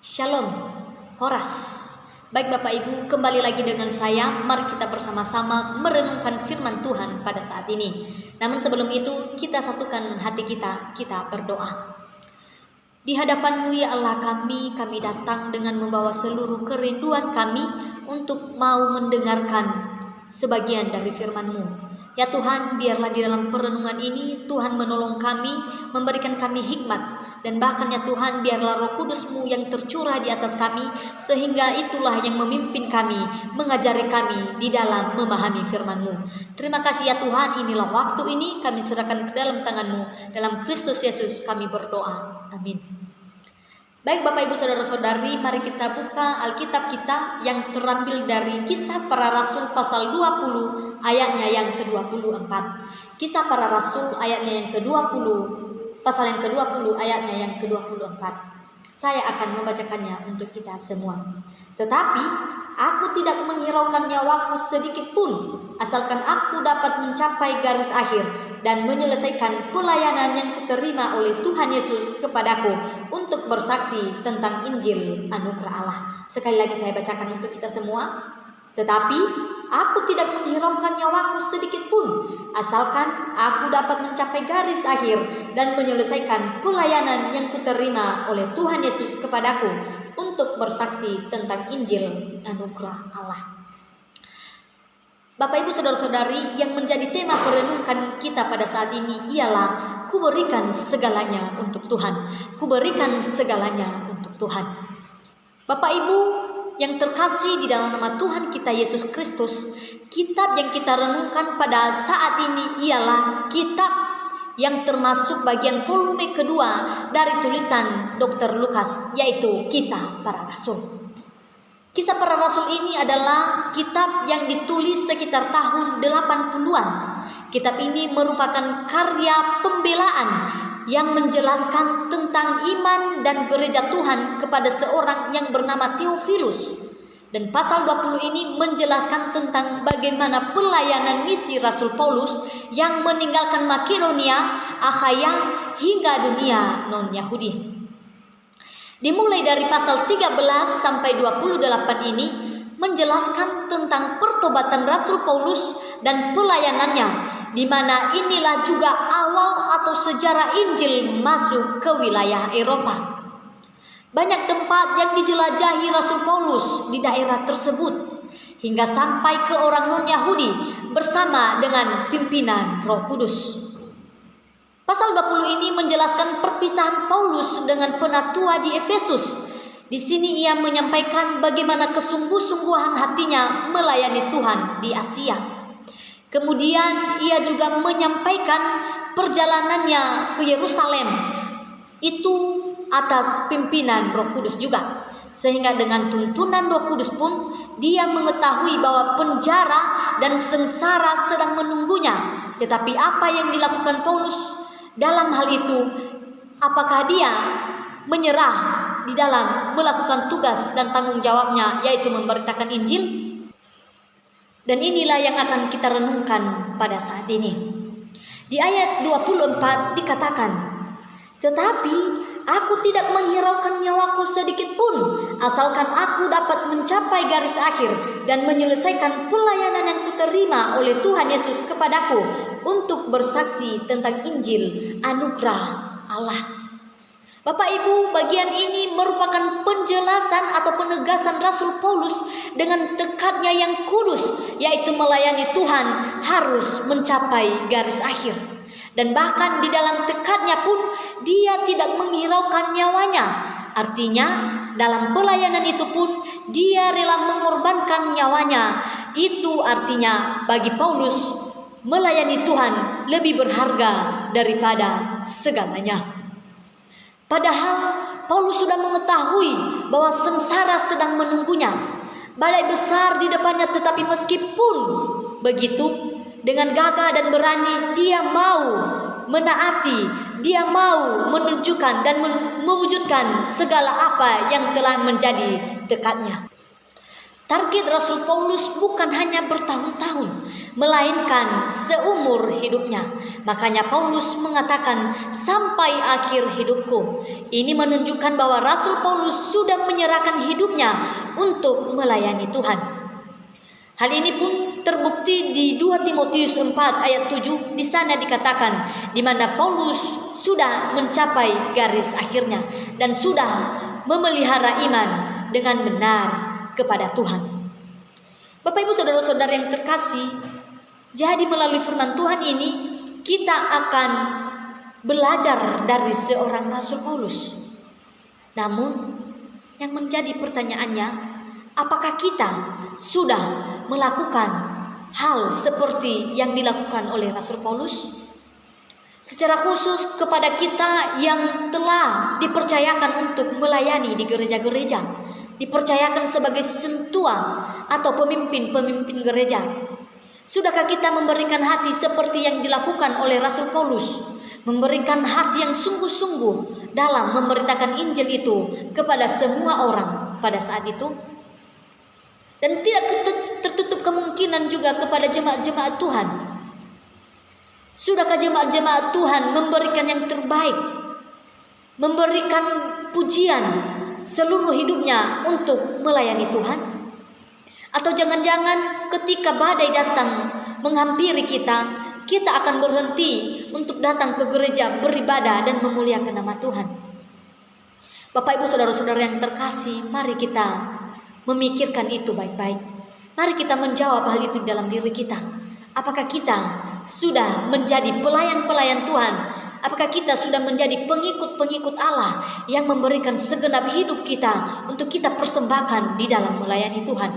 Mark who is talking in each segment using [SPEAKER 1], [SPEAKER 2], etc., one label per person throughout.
[SPEAKER 1] Shalom, Horas. Baik Bapak Ibu, kembali lagi dengan saya. Mari kita bersama-sama merenungkan firman Tuhan pada saat ini. Namun sebelum itu, kita satukan hati kita berdoa. Di hadapan-Mu ya Allah kami datang dengan membawa seluruh kerinduan kami untuk mau mendengarkan sebagian dari firman-Mu. Ya Tuhan, biarlah di dalam perenungan ini Tuhan menolong kami, memberikan kami hikmat, dan bahkan ya Tuhan, biarlah Roh Kudus-Mu yang tercurah di atas kami, sehingga itulah yang memimpin kami, mengajari kami di dalam memahami firman-Mu. Terima kasih ya Tuhan, inilah waktu ini kami serahkan ke dalam tangan-Mu. Dalam Kristus Yesus kami berdoa. Amin. Baik Bapak Ibu Saudara-saudari, mari kita buka Alkitab kita yang terambil dari Kisah Para Rasul pasal 20 ayatnya yang ke-24. Kisah Para Rasul ayatnya yang ke-20, pasal yang ke-20 ayatnya yang ke-24. Saya akan membacakannya untuk kita semua. Tetapi aku tidak menghiraukan nyawaku sedikit pun, asalkan aku dapat mencapai garis akhir dan menyelesaikan pelayanan yang kuterima oleh Tuhan Yesus kepadaku untuk bersaksi tentang Injil anugerah Allah. Sekali lagi saya bacakan untuk kita semua. Tetapi aku tidak menghiraukan nyawaku sedikit pun, asalkan aku dapat mencapai garis akhir dan menyelesaikan pelayanan yang kuterima oleh Tuhan Yesus kepadaku untuk bersaksi tentang Injil anugerah Allah. Bapak Ibu Saudara-saudari, yang menjadi tema perenungan kita pada saat ini ialah kuberikan segalanya untuk Tuhan. Kuberikan segalanya untuk Tuhan. Bapak Ibu yang terkasih di dalam nama Tuhan kita Yesus Kristus, kitab yang kita renungkan pada saat ini ialah kitab yang termasuk bagian volume kedua dari tulisan Dr. Lukas, yaitu Kisah Para Rasul. Kisah Para Rasul ini adalah kitab yang ditulis sekitar tahun 80-an. Kitab ini merupakan karya pembelaan yang menjelaskan tentang iman dan gereja Tuhan kepada seorang yang bernama Theophilus. Dan pasal 20 ini menjelaskan tentang bagaimana pelayanan misi Rasul Paulus yang meninggalkan Makedonia, Akhaya hingga dunia non-Yahudi. Dimulai dari pasal 13 sampai 28 ini menjelaskan tentang pertobatan Rasul Paulus dan pelayanannya, di mana inilah juga awal atau sejarah Injil masuk ke wilayah Eropa. Banyak tempat yang dijelajahi Rasul Paulus di daerah tersebut hingga sampai ke orang non-Yahudi bersama dengan pimpinan Roh Kudus. Pasal 20 ini menjelaskan perpisahan Paulus dengan penatua di Efesus. Di sini ia menyampaikan bagaimana kesungguh-sungguhan hatinya melayani Tuhan di Asia. Kemudian ia juga menyampaikan perjalanannya ke Yerusalem. Itu atas pimpinan Roh Kudus juga. Sehingga dengan tuntunan Roh Kudus pun dia mengetahui bahwa penjara dan sengsara sedang menunggunya. Tetapi apa yang dilakukan Paulus dalam hal itu, apakah dia menyerah di dalam melakukan tugas dan tanggung jawabnya, yaitu memberitakan Injil? Dan inilah yang akan kita renungkan pada saat ini. Di ayat 24 dikatakan, "Tetapi aku tidak menghiraukan nyawaku sedikit pun, asalkan aku dapat mencapai garis akhir dan menyelesaikan pelayanan yang kuterima oleh Tuhan Yesus kepadaku untuk bersaksi tentang Injil anugerah Allah." Bapak Ibu, bagian ini merupakan penjelasan atau penegasan Rasul Paulus dengan tekadnya yang kudus, yaitu melayani Tuhan harus mencapai garis akhir. Dan bahkan di dalam tekadnya pun dia tidak menghiraukan nyawanya. Artinya dalam pelayanan itu pun dia rela mengorbankan nyawanya. Itu artinya bagi Paulus melayani Tuhan lebih berharga daripada segalanya. Padahal Paulus sudah mengetahui bahwa sengsara sedang menunggunya, badai besar di depannya, tetapi meskipun begitu, dengan gagah dan berani dia mau menaati, dia mau menunjukkan dan mewujudkan segala apa yang telah menjadi tekadnya. Target Rasul Paulus bukan hanya bertahun-tahun, melainkan seumur hidupnya. Makanya Paulus mengatakan sampai akhir hidupku. Ini menunjukkan bahwa Rasul Paulus sudah menyerahkan hidupnya untuk melayani Tuhan. Hal ini pun terbukti di 2 Timotius 4 ayat 7. Di sana dikatakan di mana Paulus sudah mencapai garis akhirnya dan sudah memelihara iman dengan benar kepada Tuhan. Bapak Ibu saudara-saudara yang terkasih, jadi melalui firman Tuhan ini kita akan belajar dari seorang Rasul Paulus. Namun yang menjadi pertanyaannya, apakah kita sudah melakukan hal seperti yang dilakukan oleh Rasul Paulus? Secara khusus kepada kita yang telah dipercayakan untuk melayani di gereja-gereja, dipercayakan sebagai sentua atau pemimpin-pemimpin gereja. Sudahkah kita memberikan hati seperti yang dilakukan oleh Rasul Paulus? Memberikan hati yang sungguh-sungguh dalam memberitakan Injil itu kepada semua orang pada saat itu? Dan tidak tertutup kemungkinan juga kepada jemaat-jemaat Tuhan. Sudahkah jemaat-jemaat Tuhan memberikan yang terbaik, memberikan pujian seluruh hidupnya untuk melayani Tuhan? Atau jangan-jangan ketika badai datang menghampiri kita, kita akan berhenti untuk datang ke gereja, beribadah dan memuliakan nama Tuhan. Bapak Ibu saudara-saudara yang terkasih, mari kita memikirkan itu baik-baik. Mari kita menjawab hal itu dalam diri kita. Apakah kita sudah menjadi pelayan-pelayan Tuhan? Apakah kita sudah menjadi pengikut-pengikut Allah yang memberikan segenap hidup kita untuk kita persembahkan di dalam melayani Tuhan?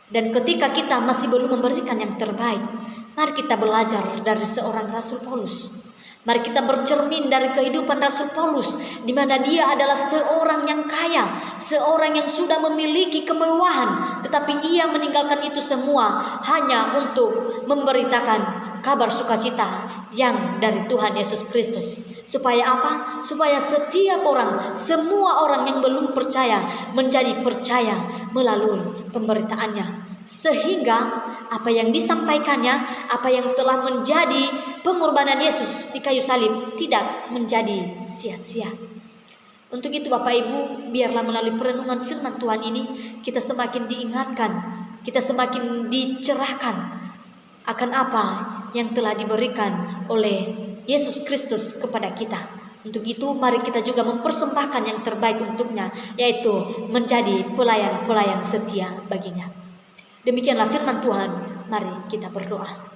[SPEAKER 1] Dan ketika kita masih belum memberikan yang terbaik, mari kita belajar dari seorang Rasul Paulus. Mari kita bercermin dari kehidupan Rasul Paulus, di mana dia adalah seorang yang kaya, seorang yang sudah memiliki kemewahan, tetapi ia meninggalkan itu semua hanya untuk memberitakan kabar sukacita yang dari Tuhan Yesus Kristus. Supaya apa? Supaya setiap orang, semua orang yang belum percaya menjadi percaya melalui pemberitaannya. Sehingga apa yang disampaikannya, apa yang telah menjadi pengorbanan Yesus di kayu salib tidak menjadi sia-sia. Untuk itu Bapak Ibu, biarlah melalui perenungan firman Tuhan ini kita semakin diingatkan, kita semakin dicerahkan akan apa yang telah diberikan oleh Yesus Kristus kepada kita. Untuk itu mari kita juga mempersembahkan yang terbaik untuknya, yaitu menjadi pelayan-pelayan setia baginya. Demikianlah firman Tuhan, mari kita berdoa.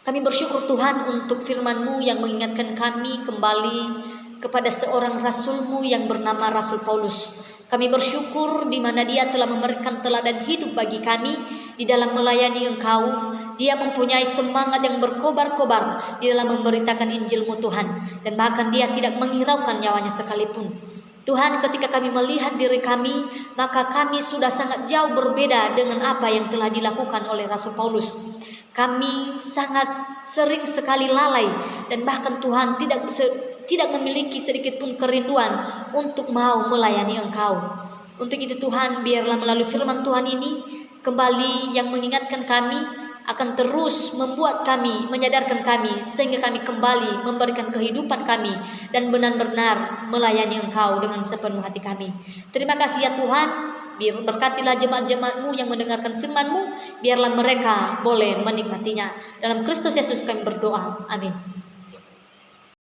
[SPEAKER 1] Kami bersyukur Tuhan untuk firman-Mu yang mengingatkan kami kembali kepada seorang Rasul-Mu yang bernama Rasul Paulus. Kami bersyukur di mana dia telah memberikan teladan hidup bagi kami di dalam melayani Engkau. Dia mempunyai semangat yang berkobar-kobar di dalam memberitakan Injil-Mu Tuhan. Dan bahkan dia tidak menghiraukan nyawanya sekalipun. Tuhan, ketika kami melihat diri kami, maka kami sudah sangat jauh berbeda dengan apa yang telah dilakukan oleh Rasul Paulus. Kami sangat sering sekali lalai dan bahkan Tuhan tidak memiliki sedikit pun kerinduan untuk mau melayani Engkau. Untuk itu Tuhan, biarlah melalui firman Tuhan ini kembali yang mengingatkan kami, akan terus membuat kami, menyadarkan kami, sehingga kami kembali memberikan kehidupan kami dan benar-benar melayani Engkau dengan sepenuh hati kami. Terima kasih ya Tuhan, biar berkatilah jemaat-jemaat-Mu yang mendengarkan firman-Mu, biarlah mereka boleh menikmatinya. Dalam Kristus Yesus kami berdoa, amin.